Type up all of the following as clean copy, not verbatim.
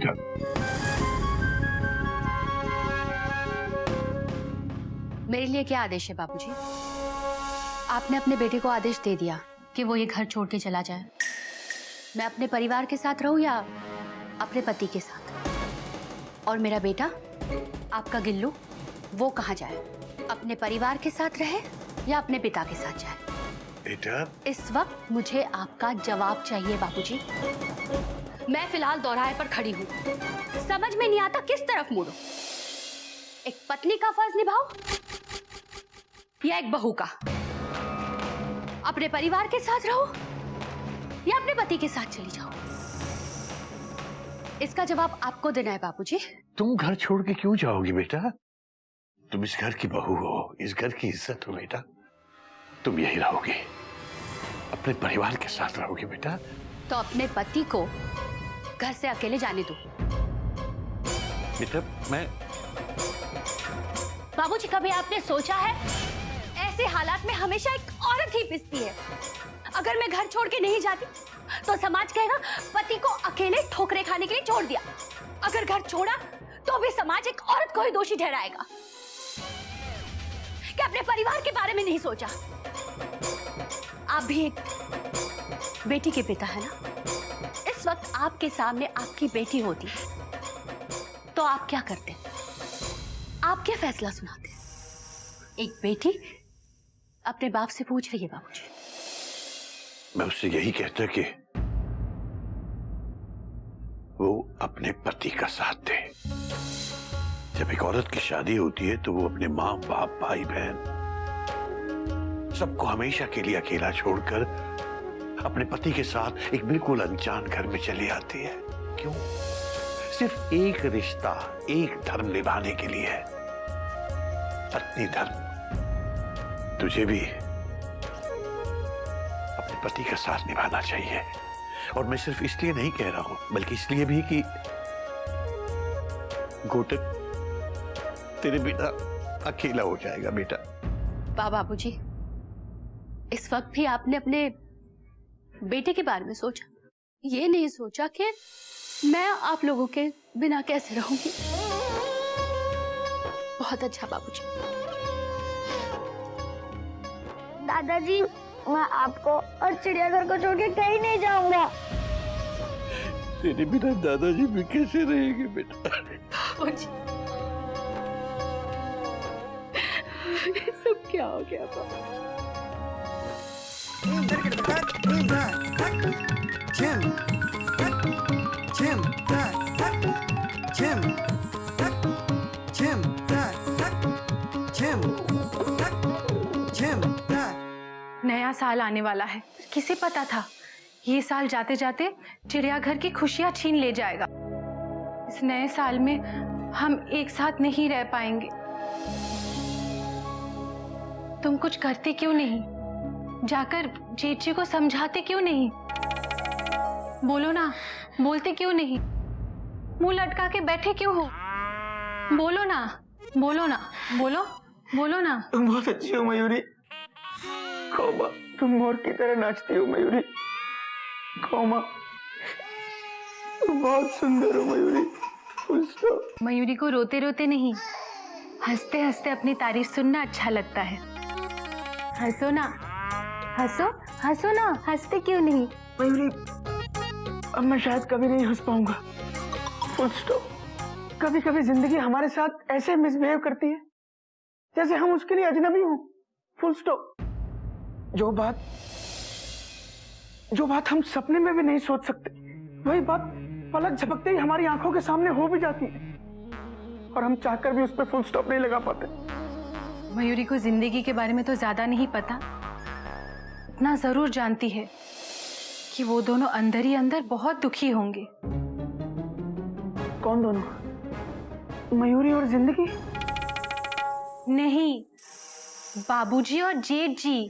बेटा। मेरे लिए क्या आदेश है बाबूजी? आपने अपने बेटे को आदेश दे दिया कि वो ये घर छोड़ के चला जाए। मैं अपने परिवार के साथ रहूं या अपने पति के साथ? और मेरा बेटा, आपका गिल्लू, वो कहाँ जाए? अपने परिवार के साथ रहे या अपने पिता के साथ जाए? बेटा, इस वक्त मुझे आपका जवाब चाहिए बाबूजी। मैं फिलहाल दोराहे पर खड़ी हूँ, समझ में नहीं आता किस तरफ मुड़ूं। एक पत्नी का फर्ज निभाओ या एक बहू का? अपने परिवार के साथ रहो या अपने पति के साथ चली जाओ? इसका जवाब आपको देना है बाबूजी। तुम घर छोड़ के क्यों जाओगी बेटा? तुम इस घर की बहू हो, इस घर की इज्जत हो बेटा। तुम यही रहोगी, अपने परिवार के साथ रहोगी बेटा। तो अपने पति को घर से अकेले जाने दो। बेटा, मैं बाबूजी, कभी आपने सोचा है ऐसे हालात में हमेशा एक औरत ही पिसती है? अगर मैं घर छोड़ के नहीं जाती तो समाज कहेगा पति को अकेले ठोकरे खाने के लिए छोड़ दिया। अगर घर छोड़ा तो भी समाज एक औरत को ही दोषी ठहराएगा कि अपने परिवार के बारे में नहीं सोचा। आप भी एक बेटी के पिता है ना? इस वक्त आपके सामने आपकी बेटी होती तो आप क्या करते? आप क्या फैसला सुनाते? एक बेटी अपने बाप से पूछ रही है बाबूजी। मैं उससे यही कहता कि वो अपने पति का साथ दे। जब एक औरत की शादी होती है तो वो अपने माँ बाप, भाई बहन सबको हमेशा के लिए अकेला छोड़कर अपने पति के साथ एक बिल्कुल अनजान घर में चली आती है। क्यों? सिर्फ एक रिश्ता, एक धर्म निभाने के लिए है, पत्नी धर्म। तुझे भी अपने पति का साथ निभाना चाहिए। और मैं सिर्फ इसलिए नहीं कह रहा हूं, बल्कि इसलिए भी कि घोटक तेरे बिना अकेला हो जाएगा बेटा। बाबूजी, इस वक्त भी आपने अपने बेटे के बारे में सोचा? ये नहीं सोचा कि मैं आप लोगों के बिना कैसे रहूंगी? बहुत अच्छा बाबूजी। दादाजी, मैं आपको और चिड़ियाघर को छोड़ के कहीं नहीं जाऊंगा। तेरे बिना दादाजी भी कैसे रहेंगे बेटा? बाबूजी, ये सब क्या हो गया बाबूजी? नया साल आने वाला है, किसे पता था ये साल जाते जाते चिड़ियाघर की खुशियां छीन ले जाएगा। इस नए साल में हम एक साथ नहीं रह पाएंगे। तुम कुछ करते क्यों नहीं? जाकर जेठ जी को समझाते क्यों नहीं? बोलो ना, बोलते क्यों नहीं? मुंह लटका के बैठे क्यों हो? बोलो ना, बोलो ना, बोलो, बोलो ना। तुम बहुत अच्छी हो मयूरी। कौमा, तुम मोर की तरह नाचती हो मयूरी। कौमा, तुम बहुत सुंदर हो मयूरी। मयूरी को रोते रोते नहीं, हंसते हंसते अपनी तारीफ सुनना अच्छा लगता है। हंसो ना, हंसो, हंसो ना, हंसते क्यों नहीं? मयूरी, अब मैं शायद कभी नहीं हंस पाऊंगा। Full stop. कभी कभी जिंदगी हमारे साथ ऐसे मिसबिहेव करती है जैसे हम उसके लिए अजनबी हों। Full stop. जो बात हम सपने में भी नहीं सोच सकते, वही बात पलक झपकते ही हमारी आंखों के सामने हो भी जाती है, और हम चाहकर भी उस पर फुल स्टॉप नहीं लगा पाते। मयूरी को जिंदगी के बारे में तो ज्यादा नहीं पता, इतना जरूर जानती है कि वो दोनों अंदर ही अंदर बहुत दुखी होंगे। कौन दोनों? मयूरी और जिंदगी? नहीं, बाबूजी और जेठ जी।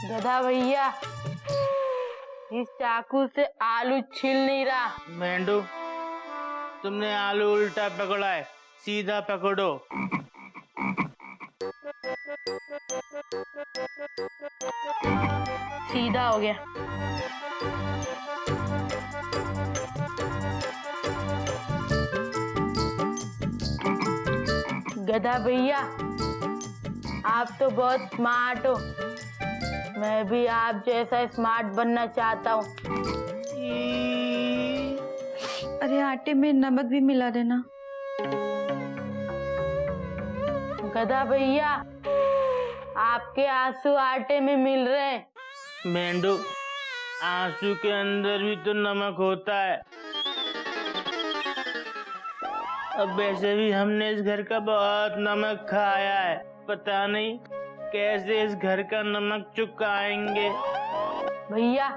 गधा भैया, इस चाकू से आलू छिल नहीं रहा। मेंढू, तुमने आलू उल्टा पकड़ा है, सीधा पकड़ो। सीधा हो गया। गधा भैया, आप तो बहुत स्मार्ट हो। मैं भी आप जैसा स्मार्ट बनना चाहता हूँ। अरे आटे में नमक भी मिला देना। गधा भैया, आपके आंसू आटे में मिल रहे हैं। मेंढू, आंसू के अंदर भी तो नमक होता है। अब वैसे भी हमने इस घर का बहुत नमक खाया है, पता नहीं कैसे इस घर का नमक चुकाएंगे। भैया,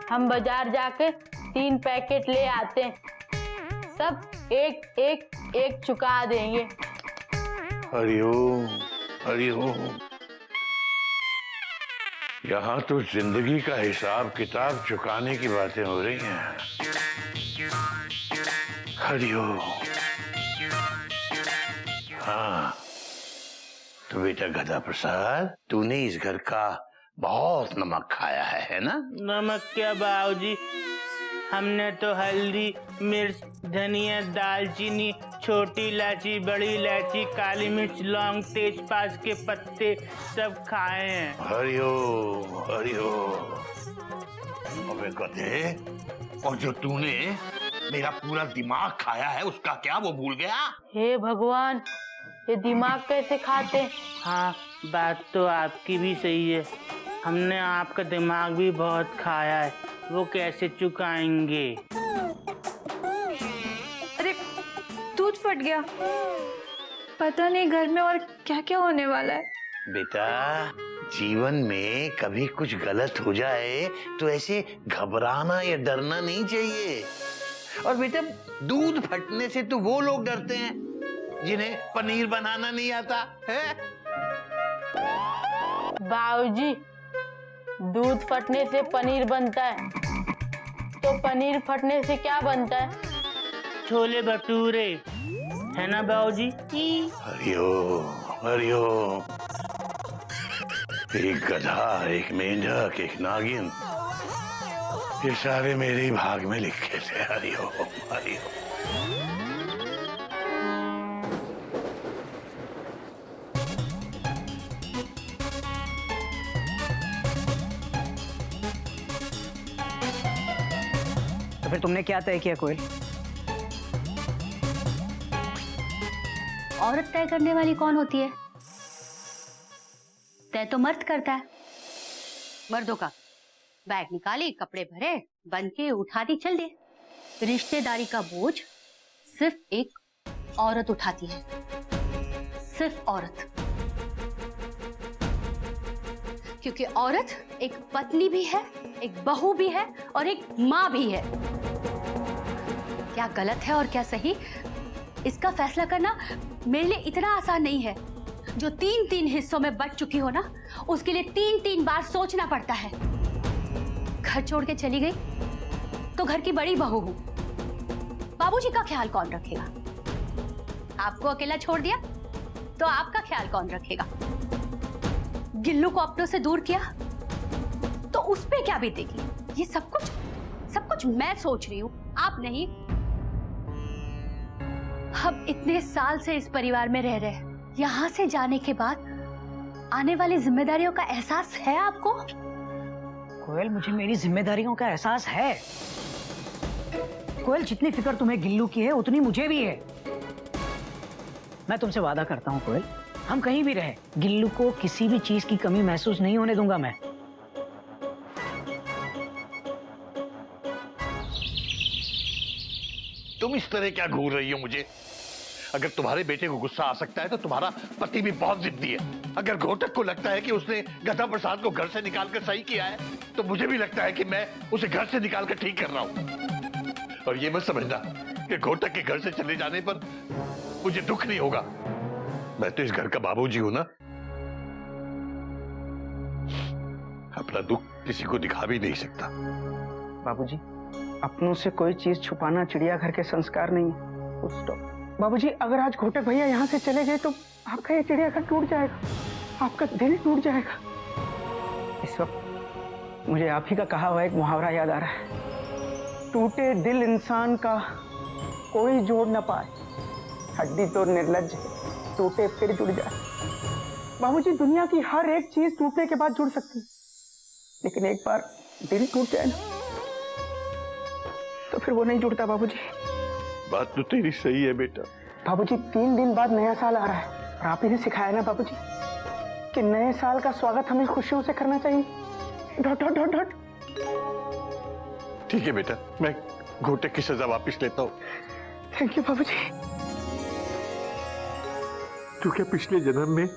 हम बाजार जाके 3 पैकेट ले आते हैं, सब एक एक एक चुका देंगे। हरिओम हरिओम। यहाँ तो जिंदगी का हिसाब किताब चुकाने की बातें हो रही हैं। हरिओम। हाँ तो बेटा गधा प्रसाद, तूने इस घर का बहुत नमक खाया है ना? नमक क्या बाबूजी, हमने तो हल्दी, मिर्च, धनिया, दालचीनी, छोटी इलायची, बड़ी इलायची, काली मिर्च, लौंग, तेजपात के पत्ते सब खाए हैं। हरिओम हरिओम। अबे गधे, और जो तूने मेरा पूरा दिमाग खाया है उसका क्या, वो भूल गया? हे भगवान, ये दिमाग कैसे खाते? हाँ, बात तो आपकी भी सही है, हमने आपका दिमाग भी बहुत खाया है, वो कैसे चुकाएंगे? अरे दूध फट गया, पता नहीं घर में और क्या क्या होने वाला है। बेटा, जीवन में कभी कुछ गलत हो जाए तो ऐसे घबराना या डरना नहीं चाहिए। और बेटा, दूध फटने से तो वो लोग डरते हैं जिन्हें पनीर बनाना नहीं आता है। बाबूजी, दूध फटने से पनीर बनता है, तो पनीर फटने से क्या बनता है? छोले भटूरे, है ना बाबूजी? हरिओम हरिओम। एक गधा, एक मेंढक, एक नागिन, ये सारे मेरे ही भाग में लिखे थे। हरिओम हरिओम। तो फिर तुमने क्या तय किया कोयल? औरत तय करने वाली कौन होती है? तय तो मर्द करता है। मर्दों का बैग निकाली, कपड़े भरे, बंद के उठा दी, चल दिए। रिश्तेदारी का बोझ सिर्फ एक औरत उठाती है, सिर्फ औरत। क्योंकि औरत एक पत्नी भी है, एक बहू भी है और एक माँ भी है। क्या गलत है और क्या सही, इसका फैसला करना मेरे लिए इतना आसान नहीं है। जो 3-3 हिस्सों में बंट चुकी हो ना, उसके लिए 3-3 बार सोचना पड़ता है। घर छोड़ के चली गई तो घर की बड़ी बहू हूं, बाबूजी का ख्याल कौन रखेगा? आपको अकेला छोड़ दिया तो आपका ख्याल कौन रखेगा? गिल्लू को अपनों से दूर किया तो उस पे क्या बीतेगी? ये सब कुछ मैं सोच रही हूं, आप नहीं। हम इतने साल से इस परिवार में रह रहे, यहाँ से जाने के बाद आने वाली जिम्मेदारियों का एहसास है आपको? कोयल, मुझे मेरी जिम्मेदारियों का एहसास है। कोयल, जितनी फिक्र तुम्हें गिल्लू की है उतनी मुझे भी है। मैं तुमसे वादा करता हूँ कोयल, हम कहीं भी रहे, गिल्लू को किसी भी चीज की कमी महसूस नहीं होने दूंगा मैं। तुम इस तरह क्या घूर रही हो मुझे? अगर तुम्हारे बेटे को गुस्सा आ सकता है तो तुम्हारा पति भी बहुत जिद्दी है। अगर घोटक को लगता है कि उसने गधा प्रसाद को घर से निकालकर सही किया है, तो मुझे भी लगता है कि मैं उसे घर से निकालकर ठीक कर रहा हूं। और ये मत समझना कि घोटक के घर से चले जाने पर मुझे दुख नहीं होगा। मैं तो इस घर का बाबूजी हूं ना। अपना दुख किसी को दिखा भी नहीं सकता। बाबूजी, अपनों से कोई चीज छुपाना चिड़ियाघर के संस्कार नहीं है। बाबूजी अगर आज घोटक भैया यहाँ से चले गए तो आपका ये चिड़ियाघर टूट जाएगा, आपका दिल टूट जाएगा। इस वक्त मुझे आप ही का कहा हुआ एक मुहावरा याद आ रहा है, टूटे दिल इंसान का कोई जोड़ न पाए, हड्डी तो निर्लज्ज है, टूटे फिर जुड़ जाए। बाबूजी दुनिया की हर एक चीज टूटने के बाद जुड़ सकती है, लेकिन एक बार दिल टूट जाए ना तो फिर वो नहीं जुड़ता बाबूजी। बात तो तेरी सही है बेटा। बाबूजी 3 दिन बाद नया साल आ रहा है और आप ही ने सिखाया ना बाबूजी कि नए साल का स्वागत हमें खुशियों से करना चाहिए। Dot dot dot dot. ठीक है बेटा, मैं घोटक की सजा वापस लेता हूँ। थैंक यू बाबूजी। तू क्या पिछले जन्म में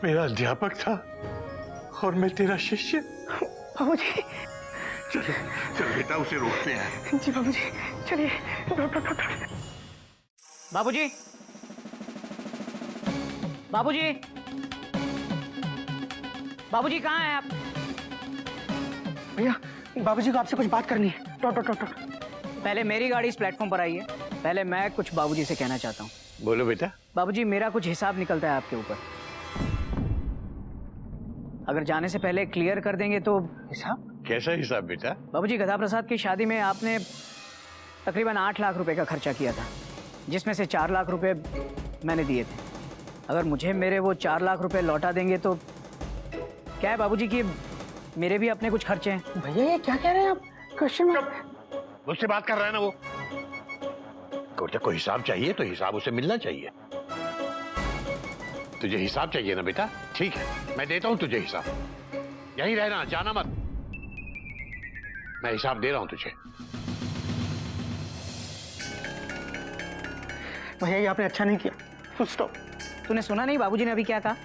मेरा अध्यापक था और मैं तेरा शिष्य? बाबूजी चलो चल बेटा, उसे रोकते हैं। जी बाबूजी चलिए। Dot dot dot. बाबूजी, बाबूजी, बाबूजी कहाँ हैं आप? भैया बाबूजी को आपसे कुछ बात करनी है। Dot dot dot dot. पहले मेरी गाड़ी इस प्लेटफॉर्म पर आई है, पहले मैं कुछ बाबूजी से कहना चाहता हूँ। बोलो बेटा। बाबूजी मेरा कुछ हिसाब निकलता है आपके ऊपर, अगर जाने से पहले क्लियर कर देंगे तो। हिसाब? कैसा हिसाब बेटा? बाबूजी गधा प्रसाद की शादी में आपने तकरीबन 8 लाख रुपए का खर्चा किया था, जिसमें से 4 लाख रुपए मैंने दिए थे। अगर मुझे मेरे वो 4 लाख रुपए लौटा देंगे तो क्या है बाबूजी कि मेरे भी अपने कुछ खर्चे हैं। भैया ये क्या कह रहे हैं आप? क्वेश्चन मुझसे बात कर रहा है ना वो। घोटक को हिसाब चाहिए तो हिसाब उसे मिलना चाहिए। तुझे हिसाब चाहिए ना बेटा? ठीक है, मैं देता हूं तुझे हिसाब। यहीं रहना, जाना मत। मैं हिसाब दे रहा हूं तुझे। भैया ये आपने अच्छा नहीं किया। Full stop. तूने सुना नहीं बाबूजी ने अभी क्या कहा?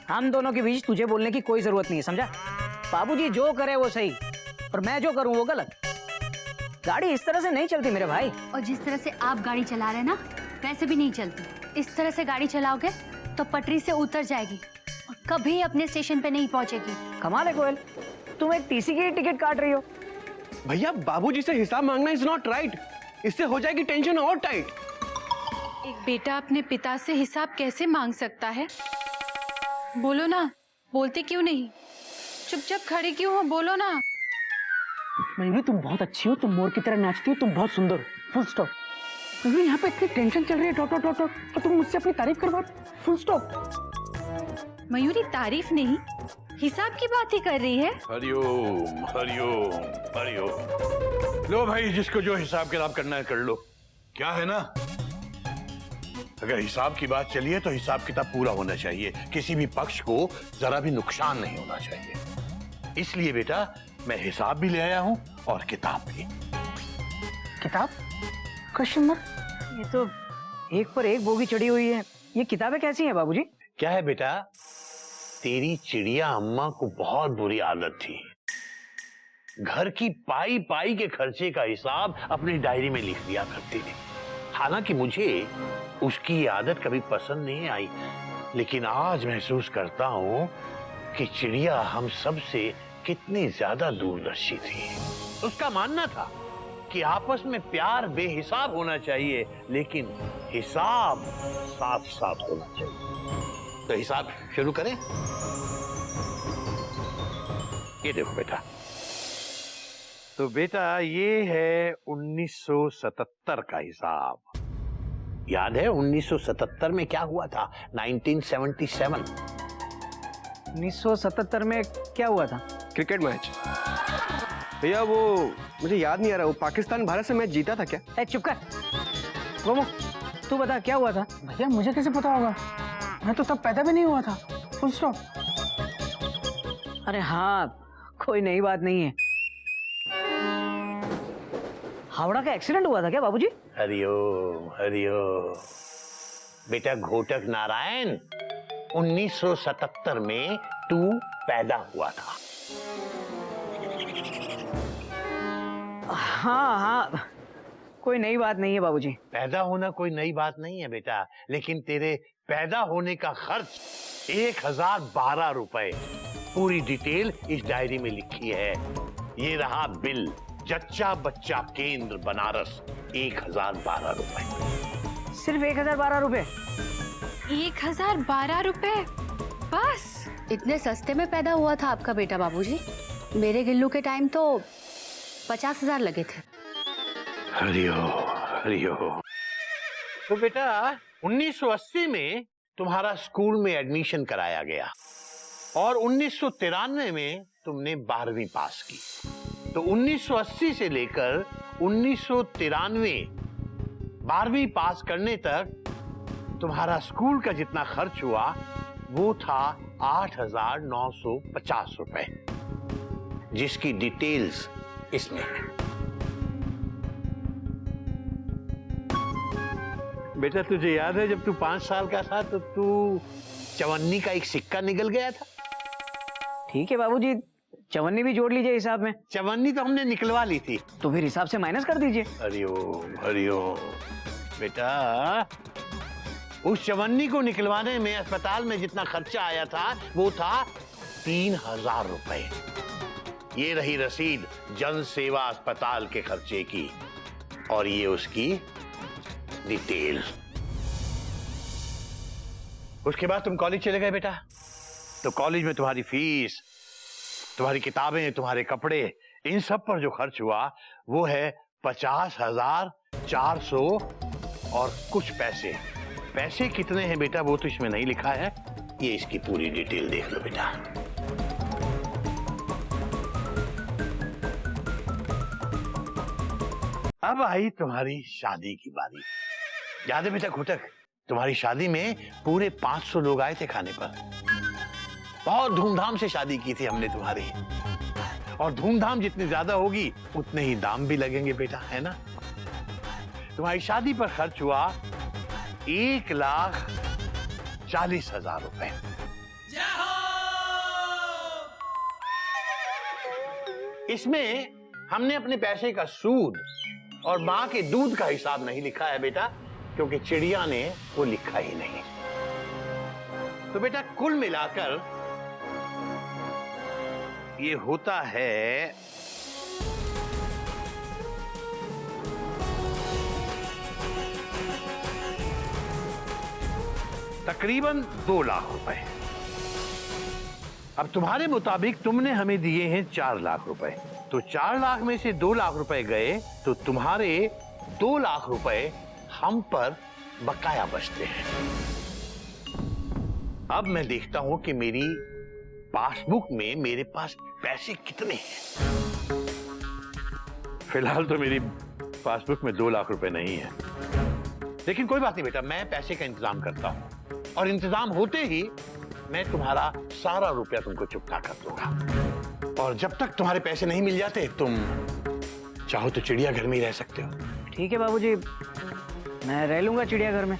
हम दोनों के बीच तुझे बोलने की कोई जरूरत नहीं है, समझा? बाबूजी जो करे वो सही और मैं जो करूं वो गलत। गाड़ी इस तरह से नहीं चलती मेरे भाई। और जिस तरह से आप गाड़ी चला रहे हैं ना, वैसे भी नहीं चलती। इस तरह से गाड़ी चलाओगे तो पटरी से उतर जाएगी और कभी अपने स्टेशन पे नहीं पहुंचेगी। कमाल है कोयल, तुम एक टीसी की टिकट काट रही हो। भैया बाबूजी से हिसाब मांगना इज नॉट राइट, इससे हो जाएगी टेंशन और टाइट। एक बेटा अपने पिता से हिसाब कैसे मांग सकता है? बोलो ना, बोलते क्यों नहीं? चुपचाप खड़ी क्यों हो? बोलो ना। मयूरी तुम बहुत अच्छी हो, तुम मोर की तरह नाचती हो, तुम बहुत सुंदर हो। Full stop. मयूरी यहाँ पे इतनी टेंशन चल रही है। Dot dot dot dot. तो तुम मुझसे अपनी तारीफ करवा। Full stop. मयूरी तारीफ नहीं, हिसाब की बात ही कर रही है। हरिओम हरिओम हरिओम। लो भाई, जिसको जो हिसाब किताब करना है कर लो। क्या है ना, अगर हिसाब की बात चली है तो हिसाब किताब पूरा होना चाहिए, किसी भी पक्ष को जरा भी नुकसान नहीं होना चाहिए। इसलिए बेटा मैं हिसाब भी ले आया हूं और किताब भी। किताब? Question mark. ये तो एक पर एक बोगी चढ़ी हुई है। ये किताबें कैसी हैं बाबूजी? क्या है बेटा, तेरी चिड़िया अम्मा को बहुत बुरी आदत थी। घर की पाई पाई के खर्चे का हिसाब अपनी डायरी में लिख दिया करती थी। हालांकि मुझे उसकी ये आदत कभी पसंद नहीं आई, लेकिन आज महसूस करता हूं कि चिड़िया हम सब से कितनी ज्यादा दूरदर्शी थी। उसका मानना था कि आपस में प्यार बेहिसाब होना चाहिए, लेकिन हिसाब साफ साफ होना चाहिए। तो हिसाब शुरू करें? ये देखो बेटा। तो बेटा ये है 1977 का हिसाब। याद है 1977 में क्या हुआ था? 1977। 1977 में क्या हुआ था? Cricket match. भैया वो मुझे याद नहीं आ रहा, वो पाकिस्तान भारत से मैच जीता था क्या? ए चुप कर गोमो, तू बता क्या हुआ था? भैया मुझे कैसे पता होगा, मैं तो तब पैदा भी नहीं हुआ था। Full stop. अरे हाँ, कोई नई बात नहीं है। हावड़ा का एक्सीडेंट हुआ था क्या बाबूजी? हरिओम हरिओम। बेटा घोटक नारायण 1977 में तू पैदा हुआ था। हाँ हाँ, कोई नई बात नहीं है बाबूजी। पैदा होना कोई नई बात नहीं है बेटा, लेकिन तेरे पैदा होने का खर्च 1012 रुपए। पूरी डिटेल इस डायरी में लिखी है। ये रहा बिल जच्चा बच्चा केंद्र बनारस 1012 रुपए। सिर्फ 1012 रुपए? 1012 रुपए बस? इतने सस्ते में पैदा हुआ था आपका बेटा बाबूजी। मेरे गिल्लू के टाइम तो 50,000 लगे थे। हरिओ हरिओ। तो बेटा 1980 में तुम्हारा स्कूल में एडमिशन कराया गया और 1993 में तुमने 12वीं पास की। तो 1980 से लेकर 1993 12वीं पास करने तक तुम्हारा स्कूल का जितना खर्च हुआ वो था 8,950 रुपए, जिसकी डिटेल्स इसमें है। बेटा तुझे याद है जब तू 5 साल का था तो तू चवन्नी का एक सिक्का निकल गया था? ठीक है बाबूजी, चवन्नी भी जोड़ लीजिए हिसाब में। चवन्नी तो हमने निकलवा ली थी। तो फिर हिसाब से माइनस कर दीजिए। हरिओम हरिओम। बेटा उस चवन्नी को निकलवाने में अस्पताल में जितना खर्चा आया था वो था 3,000 रुपए। ये रही रसीद जन सेवा अस्पताल के खर्चे की और ये उसकी डिटेल। उसके बाद तुम कॉलेज चले गए बेटा। तो कॉलेज में तुम्हारी फीस, तुम्हारी किताबें, तुम्हारे कपड़े, इन सब पर जो खर्च हुआ वो है 50,400 और कुछ पैसे। पैसे कितने हैं बेटा वो तो इसमें नहीं लिखा है, ये इसकी पूरी डिटेल देख लो बेटा। अब आई तुम्हारी शादी की बारी। याद है बेटा घुटक, तुम्हारी शादी में पूरे 500 लोग आए थे खाने पर। बहुत धूमधाम से शादी की थी हमने तुम्हारी, और धूमधाम जितनी ज्यादा होगी उतने ही दाम भी लगेंगे बेटा, है ना। तुम्हारी शादी पर खर्च हुआ 1,40,000 रुपए। इसमें हमने अपने पैसे का सूद और मां के दूध का हिसाब नहीं लिखा है बेटा, क्योंकि चिड़िया ने वो लिखा ही नहीं। तो बेटा कुल मिलाकर ये होता है तकरीबन 2 लाख रुपए। अब तुम्हारे मुताबिक तुमने हमें दिए हैं 4 लाख रुपए, तो 4 लाख में से 2 लाख रुपए गए तो तुम्हारे 2 लाख रुपए हम पर बकाया बचते हैं। अब मैं देखता हूं कि मेरी पासबुक में मेरे पास पैसे कितने हैं। फिलहाल तो मेरी पासबुक में 2 लाख रुपए नहीं है, लेकिन कोई बात नहीं बेटा, मैं पैसे का इंतजाम करता हूं और इंतजाम होते ही मैं तुम्हारा सारा रुपया तुमको चुकता कर दूंगा। और जब तक तुम्हारे पैसे नहीं मिल जाते तुम चाहो तो चिड़ियाघर में ही रह सकते हो। ठीक है बाबूजी, मैं रह लूंगा चिड़ियाघर में।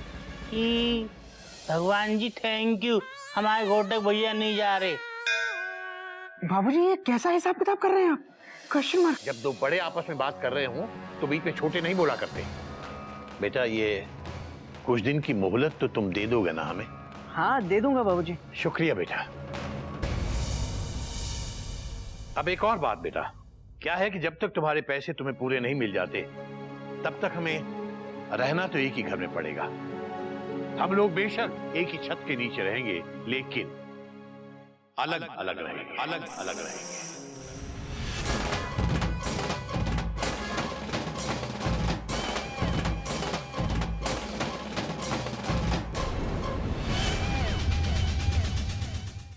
भगवान जी थैंक यू, हमारे घोटक भैया नहीं जा रहे। बाबूजी ये कैसा हिसाब किताब कर रहे हैं आप? Question mark. जब दो बड़े आपस में बात कर रहे हो तो बीच में छोटे नहीं बोला करते। बेटा ये कुछ दिन की मोहलत तो तुम दे दोगे ना हमें? हाँ दे दूंगा बाबूजी। शुक्रिया बेटा। अब एक और बात बेटा, क्या है कि जब तक तुम्हारे पैसे तुम्हें पूरे नहीं मिल जाते तब तक हमें रहना तो एक ही घर में पड़ेगा। हम लोग बेशक एक ही छत के नीचे रहेंगे, लेकिन अलग अलग रहेंगे, अलग अलग रहेंगे।